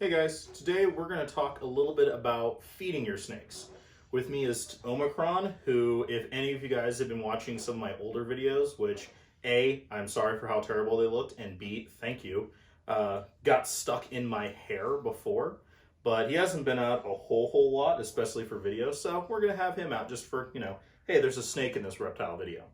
Hey guys, today we're going to talk a little bit about feeding your snakes. With me is Omicron, who, if any of you guys have been watching some of my older videos, which A, I'm sorry for how terrible they looked, and B, thank you, got stuck in my hair before, but he hasn't been out a whole lot, especially for videos, so we're going to have him out just for, hey, there's a snake in this reptile video.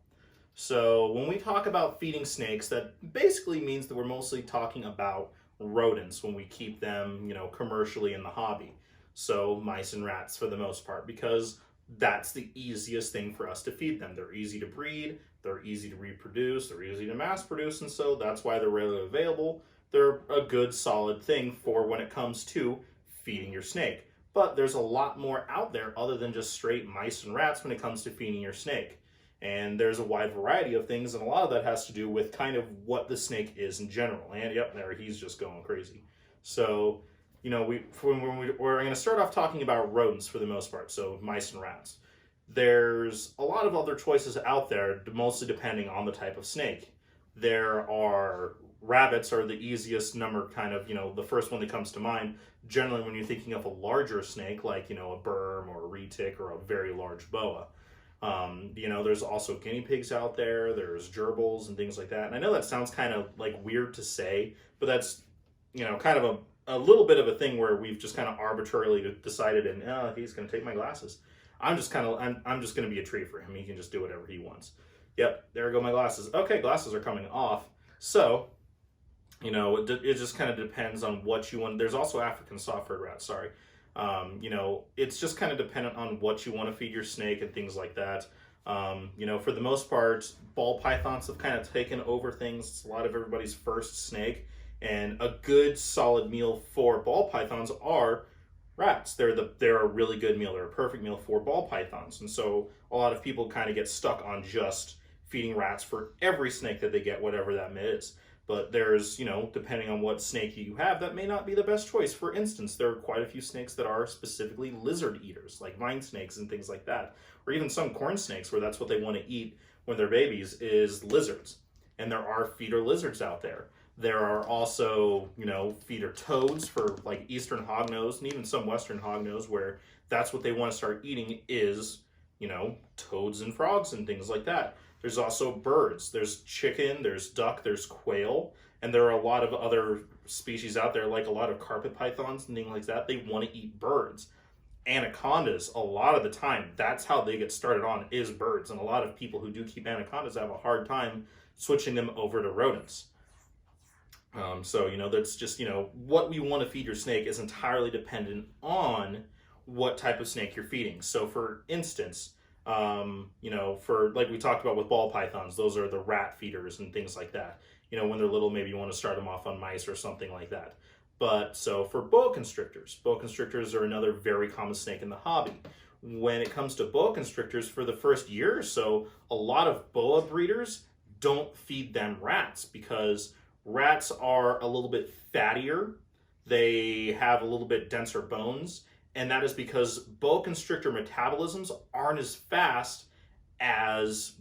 So when we talk about feeding snakes, that basically means that we're mostly talking about rodents when we keep them, commercially in the hobby. So mice and rats for the most part, because that's the easiest thing for us to feed them. They're easy to breed, they're easy to reproduce, they're easy to mass produce, and so that's why they're readily available. They're a good solid thing for when it comes to feeding your snake. But there's a lot more out there other than just straight mice and rats when it comes to feeding your snake. And there's a wide variety of things, and a lot of that has to do with kind of what the snake is in general. And yep, there he's just going crazy. So, we're going to start off talking about rodents for the most part, so mice and rats. There's a lot of other choices out there, mostly depending on the type of snake. There are rabbits are the easiest number, kind of, the first one that comes to mind. Generally, when you're thinking of a larger snake, like, a berm or a retic or a very large boa. There's also guinea pigs out there, there's gerbils and things like that. And I know that sounds kind of like weird to say, but that's, kind of a little bit of a thing where we've just kind of arbitrarily decided, and he's going to take my glasses. I'm just going to be a tree for him. He can just do whatever he wants. Yep, there go my glasses. Okay, glasses are coming off. So, it just kind of depends on what you want. There's also African soft-furred rats, sorry. It's just kind of dependent on what you want to feed your snake and things like that. For the most part, ball pythons have kind of taken over things. It's a lot of everybody's first snake, and a good solid meal for ball pythons are rats. They're a really good meal. They're a perfect meal for ball pythons. And so a lot of people kind of get stuck on just feeding rats for every snake that they get, whatever that is. But there's, depending on what snake you have, that may not be the best choice. For instance, there are quite a few snakes that are specifically lizard eaters, like vine snakes and things like that. Or even some corn snakes where that's what they want to eat when they're babies is lizards. And there are feeder lizards out there. There are also, feeder toads for like eastern hognose and even some western hognose where that's what they want to start eating is, toads and frogs and things like that. There's also birds, there's chicken, there's duck, there's quail, and there are a lot of other species out there, like a lot of carpet pythons and things like that. They want to eat birds. Anacondas, a lot of the time, that's how they get started on, is birds. And a lot of people who do keep anacondas have a hard time switching them over to rodents. That's just, what we want to feed your snake is entirely dependent on what type of snake you're feeding. So for instance, for like we talked about with ball pythons, those are the rat feeders and things like that. When they're little, maybe you want to start them off on mice or something like that. But so for boa constrictors are another very common snake in the hobby. When it comes to boa constrictors, for the first year or so, a lot of boa breeders don't feed them rats because rats are a little bit fattier. They have a little bit denser bones. And that is because boa constrictor metabolisms aren't as fast as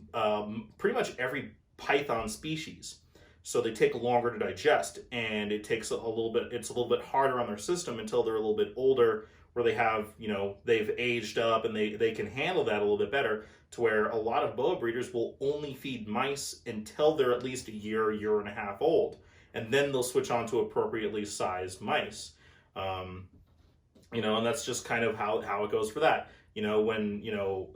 pretty much every python species. So they take longer to digest, and it takes it's a little bit harder on their system until they're a little bit older, where they have, they've aged up and they can handle that a little bit better, to where a lot of boa breeders will only feed mice until they're at least a year and a half old. And then they'll switch on to appropriately sized mice. And that's just kind of how it goes for that. When,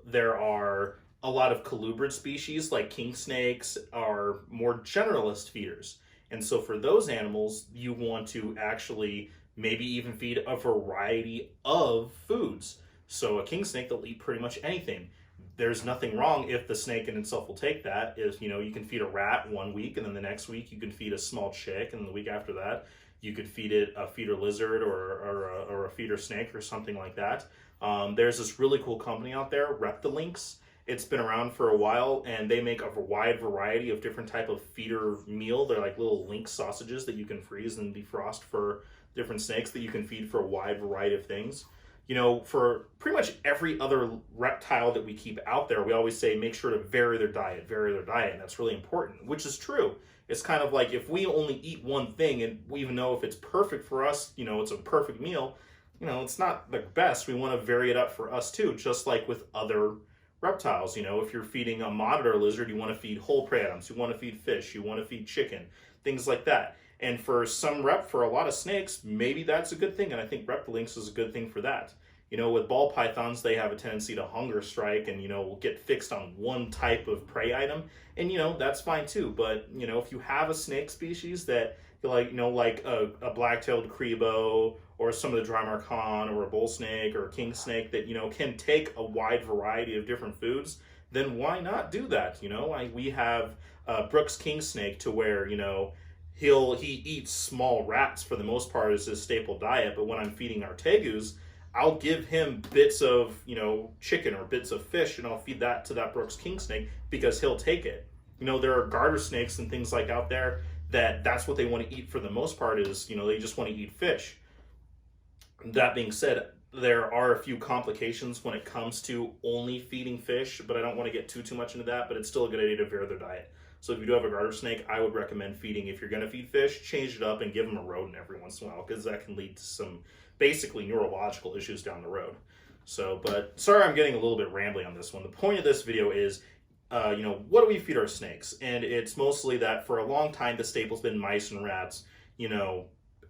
there are a lot of colubrid species like king snakes are more generalist feeders. And so for those animals, you want to actually maybe even feed a variety of foods. So a king snake, they'll eat pretty much anything. There's nothing wrong if the snake in itself will take that. If, you can feed a rat 1 week, and then the next week you can feed a small chick, and the week after that, you could feed it a feeder lizard or a feeder snake or something like that. There's this really cool company out there, Reptiles. It's been around for a while, and they make a wide variety of different type of feeder meal. They're like little link sausages that you can freeze and defrost for different snakes that you can feed for a wide variety of things. For pretty much every other reptile that we keep out there, we always say make sure to vary their diet, and that's really important, which is true. It's kind of like if we only eat one thing and we even know if it's perfect for us, it's a perfect meal, it's not the best. We want to vary it up for us too, just like with other reptiles. If you're feeding a monitor lizard, you want to feed whole prey items, you want to feed fish, you want to feed chicken, things like that. And for a lot of snakes, maybe that's a good thing. And I think Reptilinks is a good thing for that. With ball pythons, they have a tendency to hunger strike and, will get fixed on one type of prey item. And, that's fine too. But, if you have a snake species that, like a black-tailed crebo or some of the Drymarchon or a bull snake or a king snake that, can take a wide variety of different foods, then why not do that? We have Brooks king snake to where, he eats small rats for the most part as his staple diet. But when I'm feeding our tegus, I'll give him bits of, chicken or bits of fish, and I'll feed that to that Brooks king snake because he'll take it. There are garter snakes and things like out there that's what they want to eat for the most part is, they just want to eat fish. That being said, there are a few complications when it comes to only feeding fish, but I don't want to get too much into that, but it's still a good idea to vary their diet. So if you do have a garter snake, I would recommend feeding, if you're going to feed fish, change it up and give them a rodent every once in a while, because that can lead to some basically neurological issues down the road. So, but sorry I'm getting a little bit rambly on this one. The point of this video is, what do we feed our snakes? And it's mostly that for a long time, the staple's been mice and rats,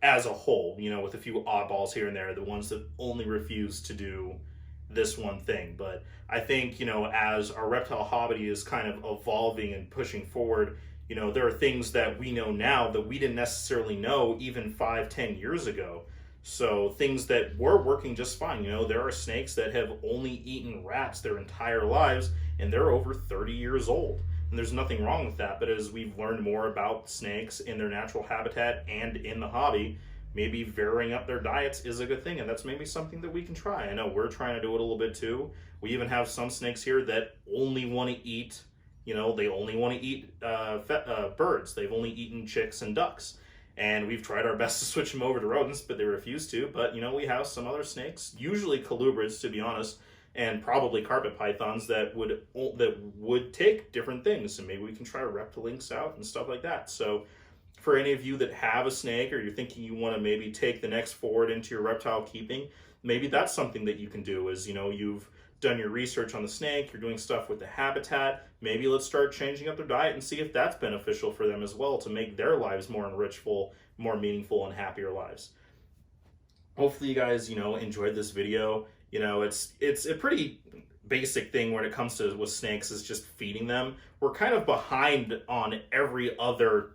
as a whole, with a few oddballs here and there, the ones that only refuse to do this one thing. But I think, as our reptile hobby is kind of evolving and pushing forward, there are things that we know now that we didn't necessarily know even 5-10 years ago. So things that were working just fine. There are snakes that have only eaten rats their entire lives, and they're over 30 years old. And there's nothing wrong with that. But as we've learned more about snakes in their natural habitat and in the hobby, maybe varying up their diets is a good thing. And that's maybe something that we can try. I know we're trying to do it a little bit too. We even have some snakes here that only want to eat, they only want to eat birds. They've only eaten chicks and ducks. And we've tried our best to switch them over to rodents, but they refuse to. But, we have some other snakes, usually colubrids, to be honest, and probably carpet pythons that would take different things. And maybe we can try Reptilinks out and stuff like that. So for any of you that have a snake, or you're thinking you want to maybe take the next forward into your reptile keeping, maybe that's something that you can do is, you've done your research on the snake, you're doing stuff with the habitat, maybe let's start changing up their diet and see if that's beneficial for them as well to make their lives more enrichful, more meaningful, and happier lives. Hopefully you guys, enjoyed this video. It's a pretty basic thing when it comes to with snakes is just feeding them. We're kind of behind on every other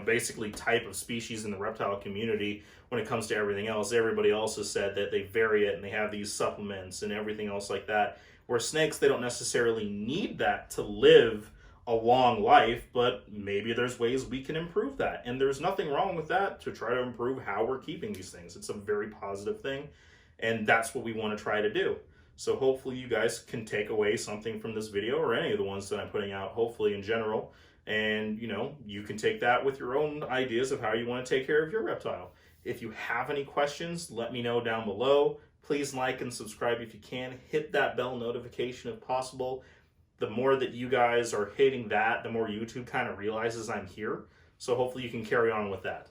basically type of species in the reptile community when it comes to everything else. Everybody else has said that they vary it and they have these supplements and everything else like that. Where snakes, they don't necessarily need that to live a long life, but maybe there's ways we can improve that. And there's nothing wrong with that to try to improve how we're keeping these things. It's a very positive thing, and that's what we want to try to do. So hopefully you guys can take away something from this video, or any of the ones that I'm putting out, hopefully in general. And, you can take that with your own ideas of how you want to take care of your reptile. If you have any questions, let me know down below. Please like and subscribe if you can. Hit that bell notification if possible. The more that you guys are hitting that, the more YouTube kind of realizes I'm here. So hopefully you can carry on with that.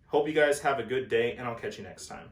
Hope you guys have a good day, and I'll catch you next time.